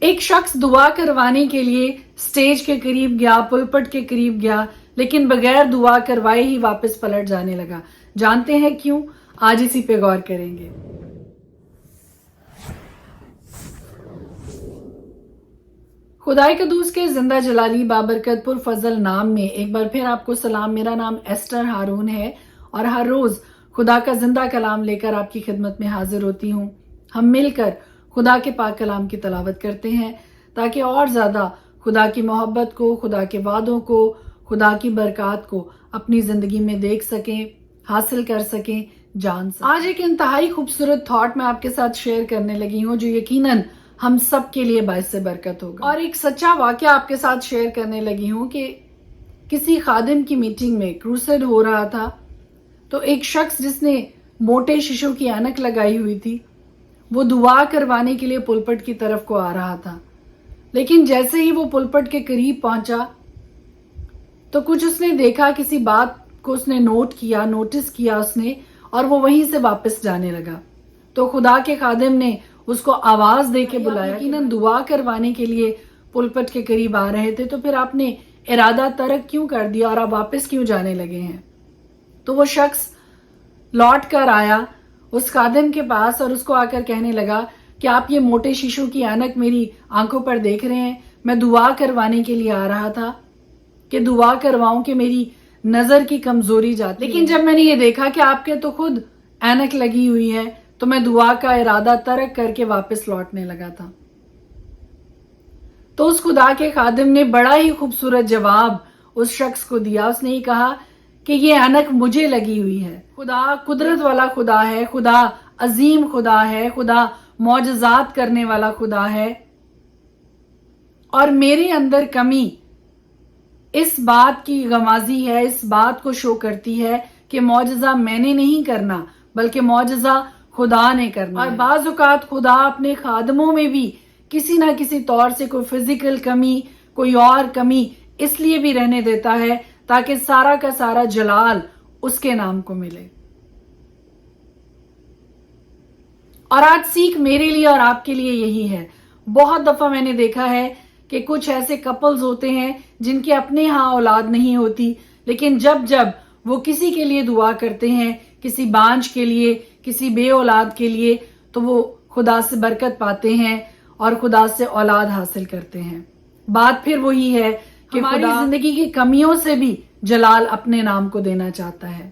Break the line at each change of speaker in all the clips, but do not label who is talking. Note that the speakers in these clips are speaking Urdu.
ایک شخص دعا کروانے کے لیے سٹیج کے قریب گیا، پلپٹ کے قریب گیا، لیکن بغیر دعا کروائے ہی واپس پلٹ جانے لگا۔ جانتے ہیں کیوں؟ آج اسی پہ غور کریں گے۔ خدائے قدوس کے زندہ جلالی بابرکت پر فضل نام میں ایک بار پھر آپ کو سلام۔ میرا نام ایسٹر ہارون ہے اور ہر روز خدا کا زندہ کلام لے کر آپ کی خدمت میں حاضر ہوتی ہوں۔ ہم مل کر خدا کے پاک کلام کی تلاوت کرتے ہیں تاکہ اور زیادہ خدا کی محبت کو، خدا کے وعدوں کو، خدا کی برکات کو اپنی زندگی میں دیکھ سکیں، حاصل کر سکیں، جان سکیں۔ آج ایک انتہائی خوبصورت تھاٹ میں آپ کے ساتھ شیئر کرنے لگی ہوں جو یقیناً ہم سب کے لیے باعث برکت ہوگا، اور ایک سچا واقعہ آپ کے ساتھ شیئر کرنے لگی ہوں کہ کسی خادم کی میٹنگ میں کروسیڈ ہو رہا تھا تو ایک شخص جس نے موٹے شیشوں کی اینک لگائی ہوئی تھی وہ دعا کروانے کے لیے پلپٹ کی طرف کو آ رہا تھا، لیکن جیسے ہی وہ پلپٹ کے قریب پہنچا تو کچھ اس نے دیکھا، کسی بات کو اس نے نوٹس کیا اس نے، اور وہ وہیں سے واپس جانے لگا۔ تو خدا کے خادم نے اس کو آواز دے کے بلایا، یقیناً دعا کروانے کے لیے پلپٹ کے قریب آ رہے تھے، تو پھر آپ نے ارادہ ترک کیوں کر دیا اور آپ واپس کیوں جانے لگے ہیں؟ تو وہ شخص لوٹ کر آیا اس خادم کے پاس اور اس کو آ کر کہنے لگا کہ آپ یہ موٹے شیشوں کی اینک میری آنکھوں پر دیکھ رہے ہیں، میں دعا کروانے کے لیے آ رہا تھا کہ دعا کرواؤں کہ میری نظر کی کمزوری جاتی، لیکن جب میں نے یہ دیکھا کہ آپ کے تو خود اینک لگی ہوئی ہے تو میں دعا کا ارادہ ترک کر کے واپس لوٹنے لگا تھا۔ تو اس خدا کے خادم نے بڑا ہی خوبصورت جواب اس شخص کو دیا۔ اس نے یہ کہا کہ یہ اینک مجھے لگی ہوئی ہے، خدا قدرت والا خدا ہے، خدا عظیم خدا ہے، خدا معجزات کرنے والا خدا ہے، اور میرے اندر کمی اس بات کی غمازی ہے، اس بات کو شو کرتی ہے کہ معجزہ میں نے نہیں کرنا بلکہ معجزہ خدا نے کرنا ہے۔ اور بعض اوقات خدا اپنے خادموں میں بھی کسی نہ کسی طور سے کوئی فزیکل کمی، کوئی اور کمی اس لیے بھی رہنے دیتا ہے تاکہ سارا کا سارا جلال اس کے نام کو ملے۔ اور آج سیکھ میرے لیے اور آپ کے لیے یہی ہے۔ بہت دفعہ میں نے دیکھا ہے کہ کچھ ایسے کپلز ہوتے ہیں جن کے اپنے ہاں اولاد نہیں ہوتی، لیکن جب وہ کسی کے لیے دعا کرتے ہیں، کسی بانجھ کے لیے، کسی بے اولاد کے لیے، تو وہ خدا سے برکت پاتے ہیں اور خدا سے اولاد حاصل کرتے ہیں۔ بات پھر وہی ہے کہ ہماری زندگی کی کمیوں سے بھی جلال اپنے نام کو دینا چاہتا ہے۔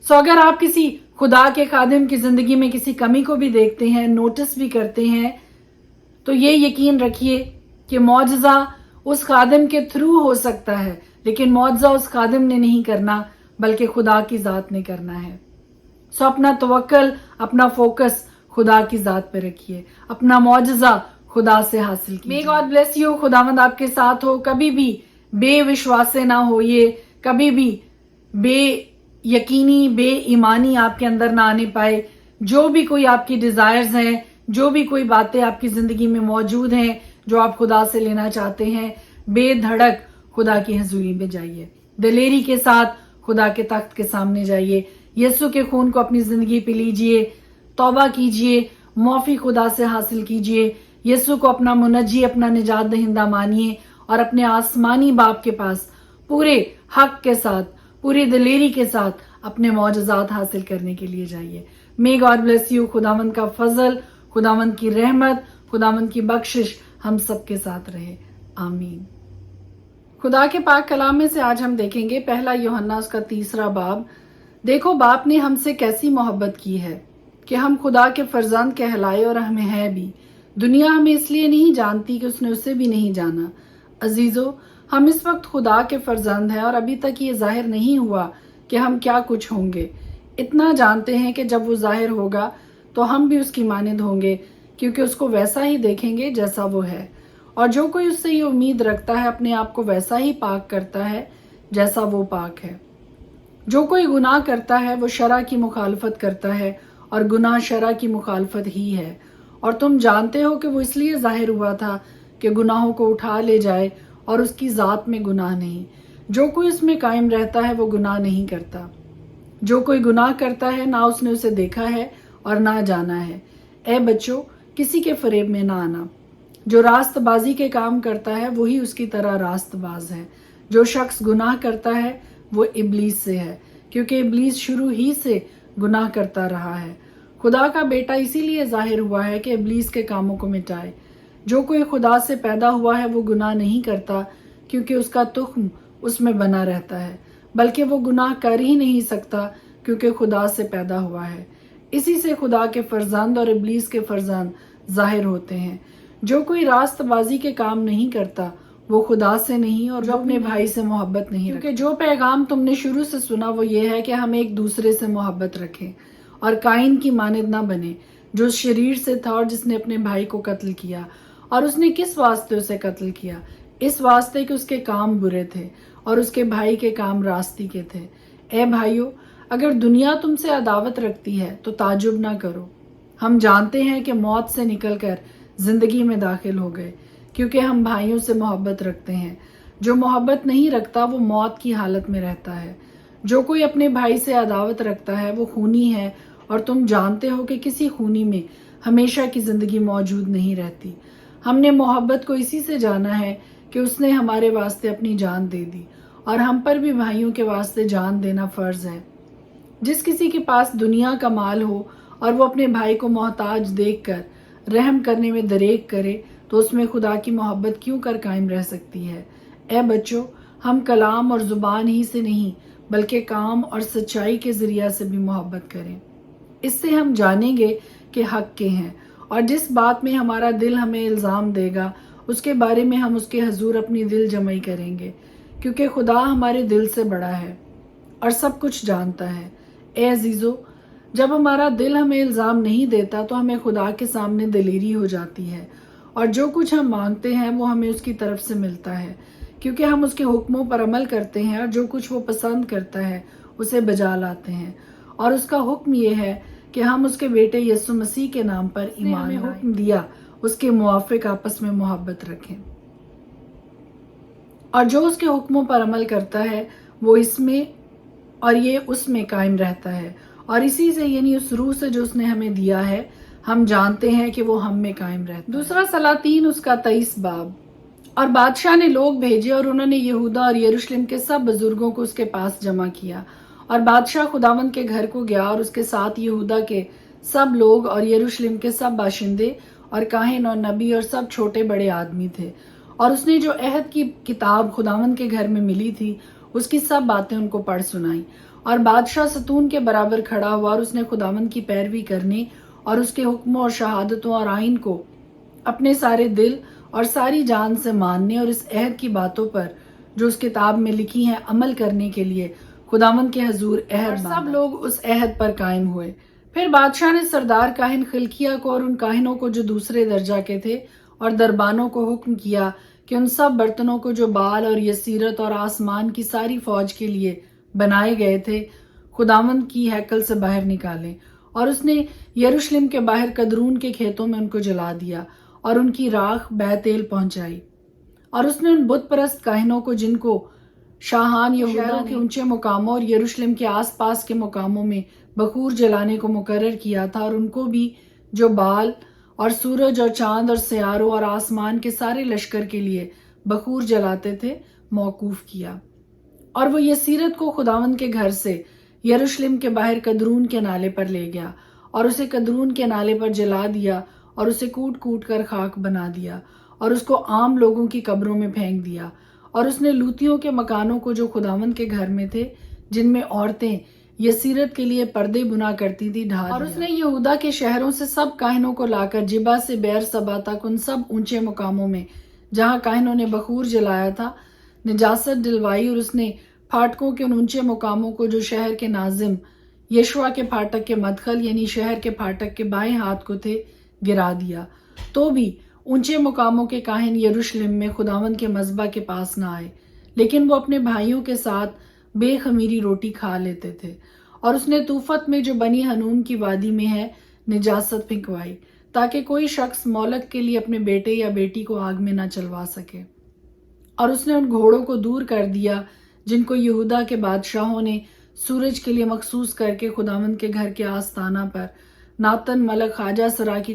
اگر آپ کسی خدا کے خادم کی زندگی میں کسی کمی کو بھی دیکھتے ہیں، نوٹس بھی کرتے ہیں، تو یہ یقین رکھیے کہ معجزہ اس خادم کے تھرو ہو سکتا ہے، لیکن معجزہ اس خادم نے نہیں کرنا بلکہ خدا کی ذات نے کرنا ہے۔ اپنا توکل، اپنا فوکس خدا کی ذات پہ رکھیے، اپنا معجزہ خدا سے حاصل کیجیے۔ May God bless you، خداوند آپ کے ساتھ ہو۔ کبھی بھی بے وشواسے نہ ہوئے، کبھی بھی بے یقینی، بے ایمانی آپ کے اندر نہ آنے پائے۔ جو بھی کوئی آپ کی ڈیزائرز ہیں، جو بھی کوئی باتیں آپ کی زندگی میں موجود ہیں جو آپ خدا سے لینا چاہتے ہیں، بے دھڑک خدا کی حضوری میں جائیے، دلیری کے ساتھ خدا کے تخت کے سامنے جائیے، یسوع کے خون کو اپنی زندگی پہ لیجئے، توبہ کیجئے، معافی خدا سے حاصل کیجئے، یسوع کو اپنا منجی، اپنا نجات دہندہ مانیے، اور اپنے آسمانی باپ کے پاس پورے حق کے ساتھ، پوری دلیری کے ساتھ اپنے معجزات حاصل کرنے کے لیے جائیے۔ May God bless you، خداوند کا فضل، خداوند کی رحمت، خداوند کی بخشش ہم سب کے ساتھ رہے، آمین۔ خدا کے پاک کلام میں سے آج ہم دیکھیں گے پہلا یوحنا اس کا 3 باب۔ دیکھو باپ نے ہم سے کیسی محبت کی ہے کہ ہم خدا کے فرزند کہلائے، اور ہمیں ہے بھی۔ دنیا ہمیں اس لیے نہیں جانتی کہ اس نے اسے بھی نہیں جانا۔ عزیزو، ہم اس وقت خدا کے فرزند ہیں اور ابھی تک یہ ظاہر نہیں ہوا کہ ہم کیا کچھ ہوں گے۔ اتنا جانتے ہیں کہ جب وہ ظاہر ہوگا تو ہم بھی اس کی مانند ہوں گے، کیونکہ اس کو ویسا ہی دیکھیں گے جیسا وہ ہے۔ اور جو کوئی اس سے یہ امید رکھتا ہے اپنے آپ کو ویسا ہی پاک کرتا ہے جیسا وہ پاک ہے۔ جو کوئی گناہ کرتا ہے وہ شرع کی مخالفت کرتا ہے، اور گناہ شرع کی مخالفت ہی ہے۔ اور تم جانتے ہو کہ وہ اس لیے ظاہر ہوا تھا کہ گناہوں کو اٹھا لے جائے، اور اس کی ذات میں گناہ نہیں۔ جو کوئی اس میں قائم رہتا ہے وہ گناہ نہیں کرتا۔ جو کوئی گناہ کرتا ہے نہ اس نے اسے دیکھا ہے اور نہ جانا ہے۔ اے بچوں، کسی کے فریب میں نہ آنا۔ جو راست بازی کے کام کرتا ہے وہی اس کی طرح راست باز ہے۔ جو شخص گناہ کرتا ہے وہ ابلیس سے ہے، کیونکہ ابلیس شروع ہی سے گناہ کرتا رہا ہے۔ خدا کا بیٹا اسی لیے ظاہر ہوا ہے کہ ابلیس کے کاموں کو مٹائے۔ جو کوئی خدا سے پیدا ہوا ہے وہ گناہ نہیں کرتا، کیونکہ اس کا تخم اس میں بنا رہتا ہے، بلکہ وہ گناہ کر ہی نہیں سکتا کیونکہ خدا سے پیدا ہوا ہے۔ اسی سے خدا کے فرزند اور ابلیس کے فرزند ظاہر ہوتے ہیں۔ جو کوئی راست بازی کے کام نہیں کرتا وہ خدا سے نہیں اور جو اپنے بھائی سے محبت نہیں رکھتا۔ کیونکہ جو پیغام تم نے شروع سے سنا وہ یہ ہے کہ ہم ایک دوسرے سے محبت رکھیں اور قائن کی مانند نہ بنے، جو اس شریر سے تھا اور جس نے اپنے بھائی کو قتل کیا۔ اور اس نے کس واسطے اسے قتل کیا؟ اس واسطے کہ اس کے کام برے تھے اور اس کے بھائی کے کام راستی کے تھے۔ اے بھائیو، اگر دنیا تم سے عداوت رکھتی ہے تو تعجب نہ کرو۔ ہم جانتے ہیں کہ موت سے نکل کر زندگی میں داخل ہو گئے، کیونکہ ہم بھائیوں سے محبت رکھتے ہیں۔ جو محبت نہیں رکھتا وہ موت کی حالت میں رہتا ہے۔ جو کوئی اپنے بھائی سے عداوت رکھتا ہے وہ خونی ہے، اور تم جانتے ہو کہ کسی خونی میں ہمیشہ کی زندگی موجود نہیں رہتی۔ ہم نے محبت کو اسی سے جانا ہے کہ اس نے ہمارے واسطے اپنی جان دے دی، اور ہم پر بھی بھائیوں کے واسطے جان دینا فرض ہے۔ جس کسی کے پاس دنیا کا مال ہو اور وہ اپنے بھائی کو محتاج دیکھ کر رحم کرنے میں دریغ کرے تو اس میں خدا کی محبت کیوں کر قائم رہ سکتی ہے؟ اے بچوں، ہم کلام اور زبان ہی سے نہیں بلکہ کام اور سچائی کے ذریعہ سے بھی محبت کریں۔ اس سے ہم جانیں گے کہ حق کے ہیں، اور جس بات میں ہمارا دل ہمیں الزام دے گا اس کے بارے میں ہم اس کے حضور اپنی دل جمعی کریں گے، کیونکہ خدا ہمارے دل سے بڑا ہے اور سب کچھ جانتا ہے۔ اے عزیزو، جب ہمارا دل ہمیں الزام نہیں دیتا تو ہمیں خدا کے سامنے دلیری ہو جاتی ہے، اور جو کچھ ہم مانگتے ہیں وہ ہمیں اس کی طرف سے ملتا ہے، کیونکہ ہم اس کے حکموں پر عمل کرتے ہیں، اور جو کچھ وہ پسند کرتا ہے اسے بجا لاتے ہیں۔ اور اس کا حکم یہ ہے کہ ہم اس کے بیٹے یسوع مسیح کے نام پر ایمان لائیں۔ ہمیں حکم دیا اس کے موافق آپس میں محبت رکھیں، اور جو اس کے حکموں پر عمل کرتا ہے وہ اس میں اور یہ اس میں قائم رہتا ہے، اور اسی سے یعنی اس روح سے جو اس نے ہمیں دیا ہے ہم جانتے ہیں کہ وہ ہم میں قائم رہتا ہے۔ دوسرا سلاطین اس کا 23 باب۔ اور بادشاہ نے لوگ بھیجے اور انہوں نے یہودا اور یروشلم کے سب بزرگوں کو اس کے پاس جمع کیا، اور بادشاہ خداوند کے گھر کو گیا، اور اس کے ساتھ یہودا کے سب لوگ اور یروشلم کے سب باشندے اور کاہن اور نبی اور سب چھوٹے بڑے آدمی تھے، اور اس نے جو عہد کی کتاب خداوند کے گھر میں ملی تھی اس کی سب باتیں ان کو پڑھ سنائیں۔ اور بادشاہ ستون کے برابر کھڑا ہوا، اور اس نے خداوند کی پیروی کرنے اور اس کے حکموں اور شہادتوں اور آئین کو اپنے سارے دل اور ساری جان سے ماننے اور اس عہد کی باتوں پر جو اس کتاب میں لکھی ہیں عمل کرنے کے لیے خداوند کے حضور عہد باندھا۔ سب لوگ اس عہد پر قائم ہوئے۔ پھر بادشاہ نے سردار کاہن خلقیہ کو اور ان کاہنوں کو جو دوسرے درجہ کے تھے اور دربانوں کو حکم کیا کہ ان سب برتنوں کو جو بال اور یسیرت اور آسمان کی ساری فوج کے لیے بنائے گئے تھے خداوند کی ہیکل سے باہر نکالیں، اور اس نے یروشلم کے باہر قدرون کے کھیتوں میں ان کو جلا دیا اور ان کی راکھ بیت ایل پہنچائی۔ اور اس نے ان بت پرست کاہنوں کو جن کو شاہان یہودا کے اونچے مقاموں اور یروشلم کے آس پاس کے مقاموں میں بخور جلانے کو مقرر کیا تھا، اور ان کو بھی جو بال اور سورج اور چاند اور سیاروں اور آسمان کے سارے لشکر کے لیے بخور جلاتے تھے موقوف کیا۔ اور وہ یسیرت کو خداوند کے گھر سے یروشلم کے باہر قدرون کے نالے پر لے گیا، اور اسے قدرون کے نالے پر جلا دیا، اور اسے کوٹ کوٹ کر خاک بنا دیا، اور اس کو عام لوگوں کی قبروں میں پھینک دیا۔ اور اس نے لوتیوں کے مکانوں کو جو خداوند کے گھر میں تھے جن میں عورتیں یسیرت کے لیے پردے بنا کرتی تھی ڈھا دیا۔ اور اس نے یہودا کے شہروں سے سب کاہنوں کو لا کر جبا سے بیر سبا تک ان سب اونچے مقاموں میں جہاں کاہنوں نے بخور جلایا تھا نجاست ڈلوائی، اور اس نے پھاٹکوں کے ان اونچے مقاموں کو جو شہر کے ناظم یشوا کے پھاٹک کے مدخل یعنی شہر کے پھاٹک کے بائیں ہاتھ کو تھے گرا دیا۔ تو بھی اونچے مقاموں کے کاہن یروشلم میں خداوند کے مذبح کے پاس نہ آئے، لیکن وہ اپنے بھائیوں کے ساتھ بے خمیری روٹی کھا لیتے تھے۔ اور اس نے توفت میں جو بنی حنون کی وادی میں ہے نجاست پھینکوائی، تاکہ کوئی شخص مولک کے لیے اپنے بیٹے یا بیٹی کو آگ میں نہ چلوا سکے۔ اور اس نے ان گھوڑوں کو دور کر دیا جن کو یہودا کے بادشاہوں نے سورج کے لیے مخصوص کر کے خداوند کے گھر کے آستانہ پر ناتن ملک خواجہ سرا کی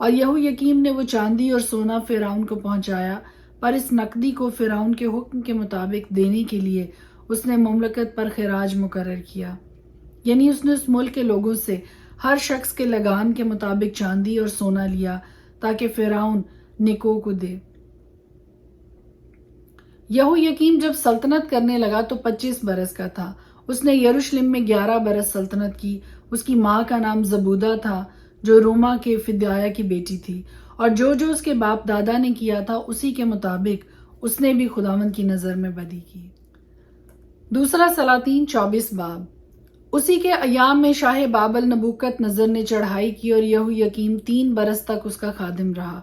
اور یہو یقیم نے وہ چاندی اور سونا فرعون کو پہنچایا، پر اس نقدی کو فرعون کے حکم کے مطابق دینے کے لیے اس نے مملکت پر خراج مقرر کیا، یعنی اس نے اس ملک کے لوگوں سے ہر شخص کے لگان کے مطابق چاندی اور سونا لیا تاکہ فرعون نکو کو دے۔ یہو یقیم جب سلطنت کرنے لگا تو 25 برس کا تھا۔ اس نے یروشلم میں 11 برس سلطنت کی۔ اس کی ماں کا نام زبودہ تھا جو روما کے فدیایا کی بیٹی تھی، اور جو اس کے باپ دادا نے کیا تھا اسی کے مطابق اس نے بھی خداوند کی نظر میں بدی کی۔ دوسرا سلاطین 24 باب۔ اسی کے ایام میں شاہ بابل نبوکت نظر نے چڑھائی کی اور یہو یقیم 3 برس تک اس کا خادم رہا۔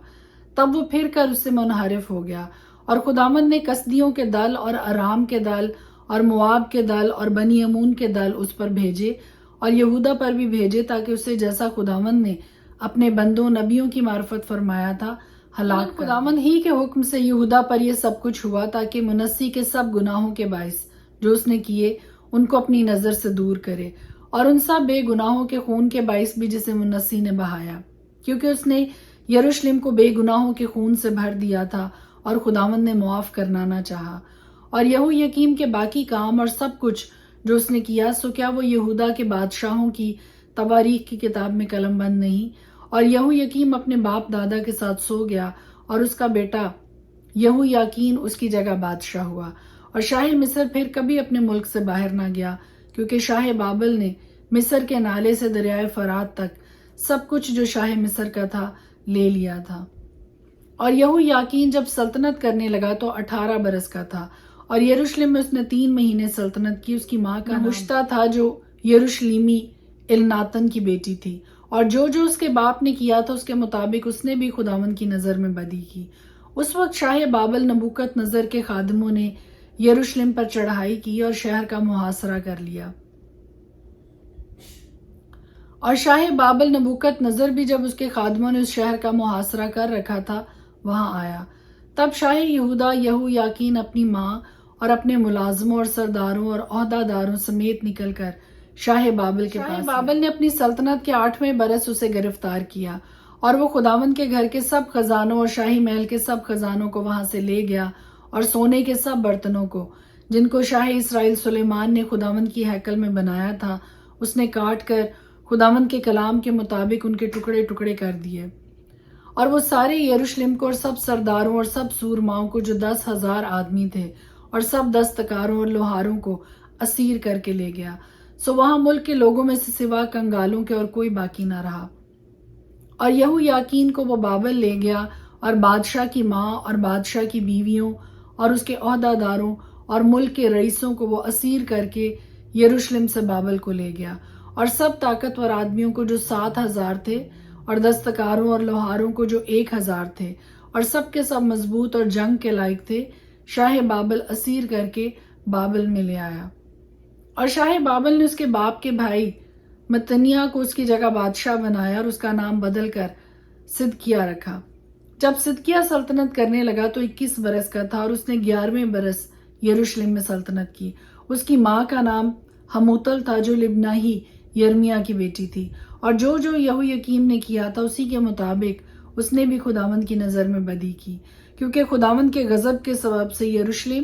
تب وہ پھر کر اس سے منحرف ہو گیا، اور خداوند نے کسدیوں کے دل اور ارام کے دل اور مواب کے دل اور بنی امون کے دل اس پر بھیجے اور یہودا پر بھی بھیجے تاکہ اسے جیسا خداوند نے اپنے بندوں نبیوں کی معرفت فرمایا تھا ہلاک کر۔ خداوند ہی کے حکم سے یہودا پر یہ سب کچھ ہوا تاکہ منسی کے سب گناہوں کے باعث جو اس نے کیے ان کو اپنی نظر سے دور کرے، اور ان سب بے گناہوں کے خون کے باعث بھی جسے منسی نے بہایا، کیونکہ اس نے یروشلم کو بے گناہوں کے خون سے بھر دیا تھا اور خداوند نے معاف کرنا نہ چاہا۔ اور یہو یقیم کے باقی کام اور سب کچھ جو اس نے کیا، سو کیا وہ یہودا کے بادشاہوں کی تواریخ کی کتاب میں قلم بند نہیں؟ اور یہو یقیم اپنے باپ دادا کے ساتھ سو گیا، اور اس کا بیٹا یہو یاکین اس کی جگہ بادشاہ ہوا۔ اور شاہ مصر پھر کبھی اپنے ملک سے باہر نہ گیا، کیونکہ شاہ بابل نے مصر کے نالے سے دریائے فرات تک سب کچھ جو شاہ مصر کا تھا لے لیا تھا۔ اور یہو یاکین جب سلطنت کرنے لگا تو 18 برس کا تھا، اور یروشلم میں اس نے 3 مہینے سلطنت کی۔ اس کی ماں کا نحشتہ تھا جو یروشلیمی الناتن کی بیٹی تھی، اور جو اس کے باپ نے کیا تھا اس کے مطابق اس نے بھی خداوند کی نظر میں بدی کی۔ اس وقت شاہ بابل نبوکت نظر کے خادموں نے یروشلم پر چڑھائی کی اور شہر کا محاصرہ کر لیا۔ اور شاہ بابل نبوکت نظر بھی جب اس کے خادموں نے اس شہر کا محاصرہ کر رکھا تھا وہاں آیا، تب شاہ یہودا یہو یاکین اپنی ماں اور اپنے ملازموں اور سرداروں اور عہدہ داروں سمیت نکل کر شاہ بابل کے پاس۔ شاہ بابل نے اپنی سلطنت کے 8ویں برس اسے گرفتار کیا، اور وہ خداوند کے گھر کے سب خزانوں اور شاہی محل کے سب خزانوں کو وہاں سے لے گیا، اور سونے کے سب برتنوں کو جن کو شاہ اسرائیل سلیمان نے خداوند کی ہیکل میں بنایا تھا اس نے کاٹ کر خداوند کے کلام کے مطابق ان کے ٹکڑے ٹکڑے کر دیے، اور وہ سارے یروشلم کو اور سب سرداروں اور سب سورماؤں کو جو 10,000 آدمی تھے اور سب دستکاروں اور لوہاروں کو اسیر کر کے لے گیا۔ سو وہاں ملک کے لوگوں میں سے سوا کنگالوں کے اور کوئی باقی نہ رہا۔ اور یہو یاکین کو وہ بابل لے گیا، اور بادشاہ کی ماں اور بادشاہ کی بیویوں اور اس کے عہدہ داروں اور ملک کے رئیسوں کو وہ اسیر کر کے یروشلم سے بابل کو لے گیا، اور سب طاقتور آدمیوں کو جو 7,000 تھے اور دستکاروں اور لوہاروں کو جو 1,000 تھے اور سب کے سب مضبوط اور جنگ کے لائق تھے، شاہ بابل اسیر کر کے بابل میں لے آیا۔ اور شاہ بابل نے اس کے باپ کے بھائی متنیہ کو اس کی جگہ بادشاہ بنایا اور اس کا نام بدل کر صدقیہ رکھا۔ جب صدقیہ سلطنت کرنے لگا تو 21 برس کا تھا، اور اس نے 11ویں برس یروشلم میں سلطنت کی۔ اس کی ماں کا نام حموتل تھا جو لبناہی یرمیا کی بیٹی تھی، اور جو یہو یقیم نے کیا تھا اسی کے مطابق اس نے بھی خداوند کی نظر میں بدی کی، کیونکہ خداوند کے غضب کے سبب سے یروشلم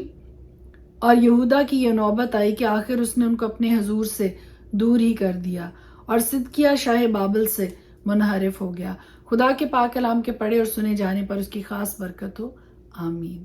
اور یہودا کی یہ نوبت آئی کہ آخر اس نے ان کو اپنے حضور سے دور ہی کر دیا، اور صدقیہ شاہ بابل سے منحرف ہو گیا۔ خدا کے پاک کلام کے پڑھے اور سنے جانے پر اس کی خاص برکت ہو، آمین۔